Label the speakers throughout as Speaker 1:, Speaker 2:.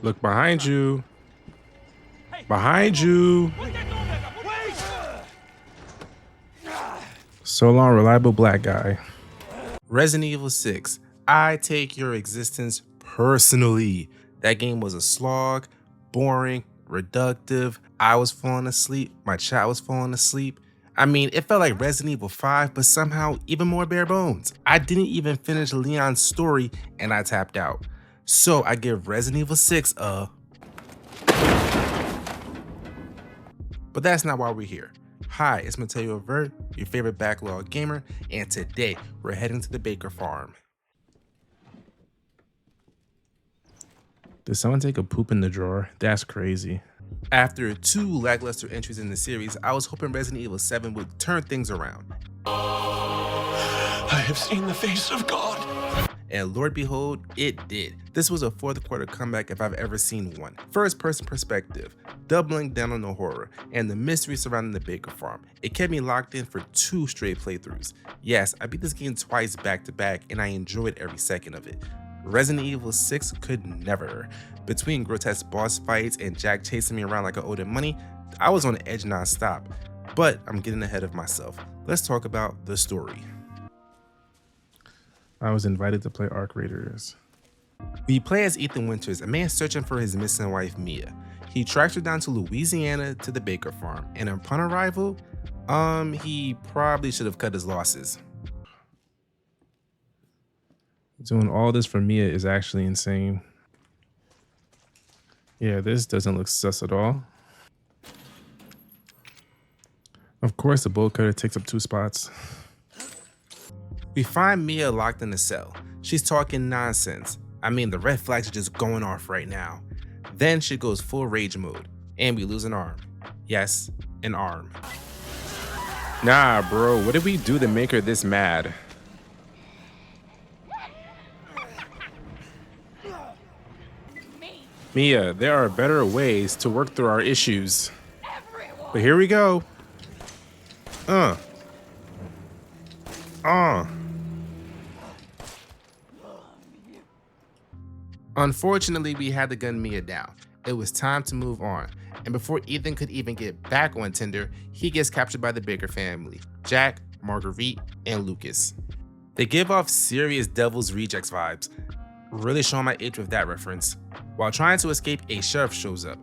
Speaker 1: Look behind you. Behind you. So long, reliable black guy. Resident Evil 6. I take your existence personally. That game was a slog, boring, reductive. I was falling asleep. My chat was falling asleep. I mean, it felt like Resident Evil 5, but somehow even more bare bones. I didn't even finish Leon's story and I tapped out. So I give Resident Evil 6 a... But that's not why we're here. Hi, it's Mateo Vert, your favorite backlog gamer, and today we're heading to the Baker farm. Did someone take a poop in the drawer? That's crazy. After 2 lackluster entries in the series, I was hoping Resident Evil 7 would turn things around.
Speaker 2: I have seen the face of God.
Speaker 1: And Lord behold, it did. This was a fourth quarter comeback if I've ever seen one. First person perspective, doubling down on the horror, and the mystery surrounding the Baker farm. It kept me locked in for 2 straight playthroughs. Yes, I beat this game twice back to back and I enjoyed every second of it. Resident Evil 6 could never. Between grotesque boss fights and Jack chasing me around like I owed him money, I was on edge non-stop. But I'm getting ahead of myself. Let's talk about the story. I was invited to play Arc Raiders. We play as Ethan Winters, a man searching for his missing wife Mia. He tracks her down to Louisiana to the Baker farm, and upon arrival, he probably should have cut his losses. Doing all this for Mia is actually insane. Yeah, this doesn't look sus at all. Of course, the bolt cutter takes up 2 spots. We find Mia locked in a cell. She's talking nonsense. I mean, the red flags are just going off right now. Then she goes full rage mode, and we lose an arm. Yes, an arm. Nah, bro, what did we do to make her this mad? Mia, there are better ways to work through our issues. But here we go. Unfortunately, we had to gun Mia down. It was time to move on. And before Ethan could even get back on Tinder, he gets captured by the Baker family, Jack, Marguerite, and Lucas. They give off serious Devil's Rejects vibes. Really showing my age with that reference. While trying to escape, a sheriff shows up.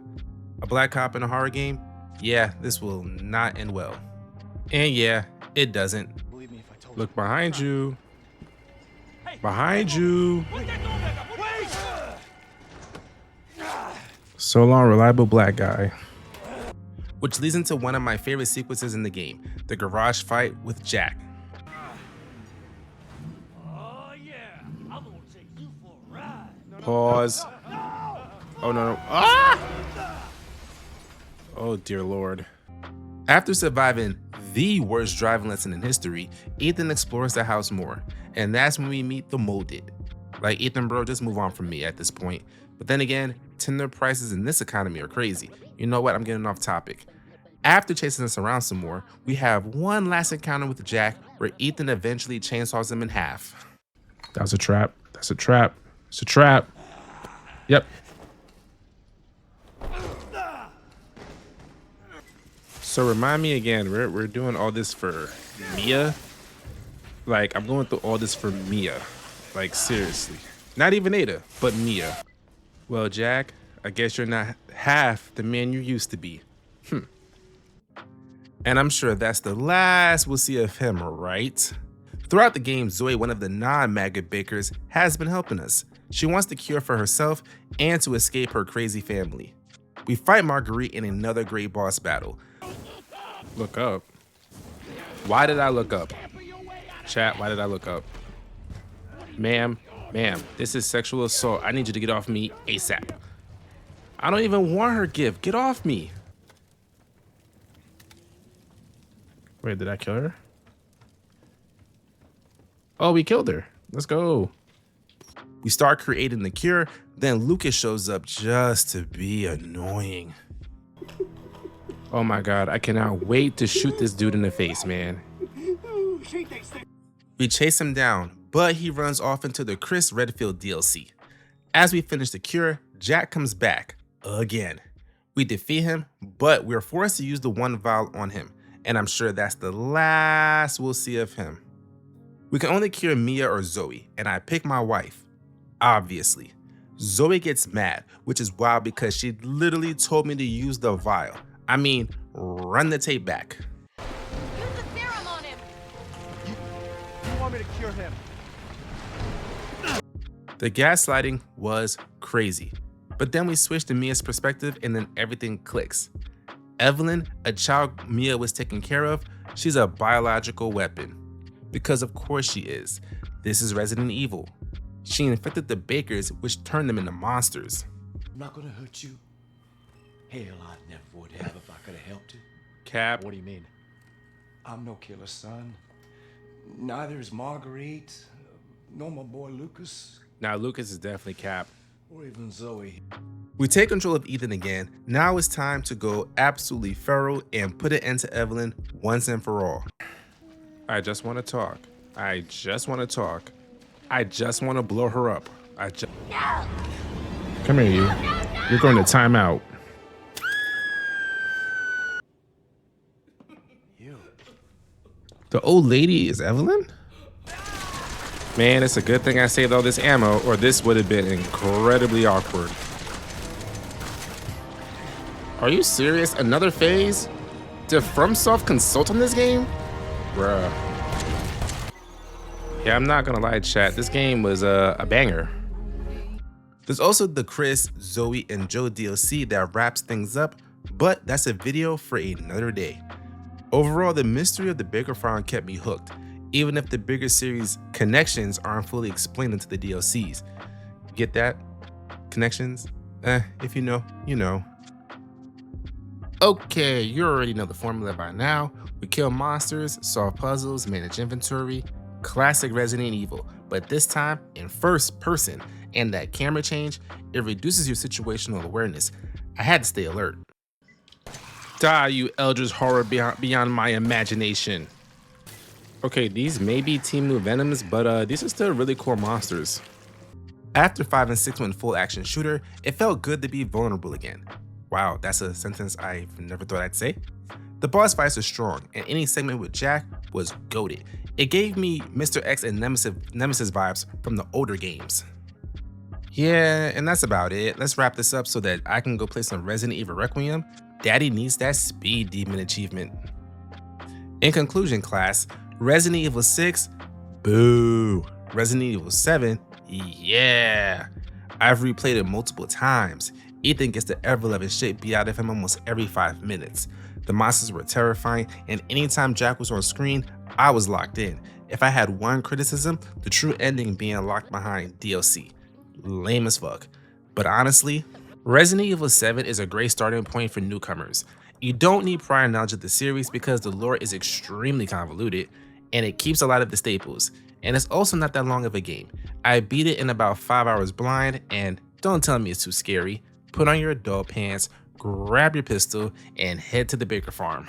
Speaker 1: A black cop in a horror game? Yeah, this will not end well. And yeah, it doesn't. Look behind you. Behind you. So long, reliable black guy. Which leads into one of my favorite sequences in the game, the garage fight with Jack. Pause. Oh no. Ah! Oh dear Lord. After surviving the worst driving lesson in history, Ethan explores the house more. And that's when we meet the molded. Like, Ethan, bro, just move on from me at this point. But then again, Tinder prices in this economy are crazy. You know what? I'm getting off topic. After chasing us around some more, we have one last encounter with Jack where Ethan eventually chainsaws him in half. That was a trap. That's a trap. It's a trap. Yep. So remind me again, we're doing all this for Mia? Like, I'm going through all this for Mia. Like, seriously. Not even Ada, but Mia. Well, Jack, I guess you're not half the man you used to be. And I'm sure that's the last we'll see of him, right? Throughout the game, Zoe, one of the non-maggot bakers, has been helping us. She wants the cure for herself and to escape her crazy family. We fight Marguerite in another great boss battle. Look up. Why did I look up? Chat, why did I look up? Ma'am, this is sexual assault. I need you to get off me ASAP. I don't even want her gift. Get off me. Wait, did I kill her? Oh, we killed her. Let's go. We start creating the cure, then Lucas shows up just to be annoying. Oh my God, I cannot wait to shoot this dude in the face, man. We chase him down, but he runs off into the Chris Redfield DLC. As we finish the cure, Jack comes back again. We defeat him, but we're forced to use the one vial on him, and I'm sure that's the last we'll see of him. We can only cure Mia or Zoe, and I pick my wife, obviously. Zoe gets mad, which is wild because she literally told me to use the vial. I mean, run the tape back.
Speaker 2: Use the serum on him.
Speaker 3: You want me to cure him?
Speaker 1: The gaslighting was crazy, but then we switch to Mia's perspective and then everything clicks. Evelyn, a child Mia was taking care of, she's a biological weapon. Because of course she is. This is Resident Evil. She infected the Bakers, which turned them into monsters.
Speaker 4: I'm not gonna hurt you. Hell, I'd never would have if I could have helped you.
Speaker 1: Cap.
Speaker 3: What do you mean?
Speaker 4: I'm no killer, son. Neither is Marguerite, nor my boy Lucas,
Speaker 1: Now Lucas is definitely Cap.
Speaker 4: or even Zoe.
Speaker 1: We take control of Ethan again. Now it's time to go absolutely feral and put an end to Evelyn once and for all. I just want to talk. I just want to talk. I just want to blow her up. Come here, you. You're going to timeout.
Speaker 4: You.
Speaker 1: The old lady is Evelyn? Man, it's a good thing I saved all this ammo, or this would have been incredibly awkward. Are you serious? Another phase? Did FromSoft consult on this game? Bruh. Yeah, I'm not gonna lie, chat. This game was a banger. There's also the Chris, Zoe, and Joe DLC that wraps things up, but that's a video for another day. Overall, the mystery of the Baker Farm kept me hooked, even if the bigger series connections aren't fully explained into the DLCs. Get that? Connections? If you know, you know. Okay, you already know the formula by now. We kill monsters, solve puzzles, manage inventory. Classic Resident Evil, but this time in first person, and that camera change, it reduces your situational awareness. I had to stay alert. Die, you eldritch horror beyond my imagination. Okay, these may be Team Venoms, but these are still really cool monsters. After 5 and 6 went full action shooter, it felt good to be vulnerable again. Wow, that's a sentence I've never thought I'd say. The boss fights are strong, and any segment with Jack was goated. It gave me Mr. X and Nemesis vibes from the older games. Yeah, and that's about it. Let's wrap this up so that I can go play some Resident Evil Requiem. Daddy needs that speed demon achievement. In conclusion, class, Resident Evil 6, boo. Resident Evil 7, yeah. I've replayed it multiple times. Ethan gets the ever-loving shit beat out of him almost every 5 minutes. The monsters were terrifying, and anytime Jack was on screen, I was locked in. If I had one criticism, the true ending being locked behind DLC. Lame as fuck. But honestly, Resident Evil 7 is a great starting point for newcomers. You don't need prior knowledge of the series because the lore is extremely convoluted, and it keeps a lot of the staples. And it's also not that long of a game. I beat it in about 5 hours blind, and don't tell me it's too scary. Put on your adult pants, grab your pistol, and head to the Baker Farm.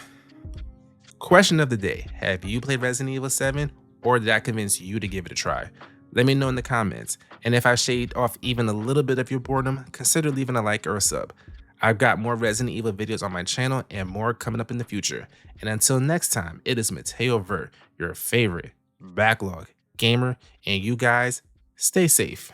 Speaker 1: Question of the day, have you played Resident Evil 7, or did I convince you to give it a try? Let me know in the comments, and if I shaved off even a little bit of your boredom, consider leaving a like or a sub. I've got more Resident Evil videos on my channel and more coming up in the future. And until next time, it is Mateo Vert, your favorite backlog gamer, and you guys, stay safe.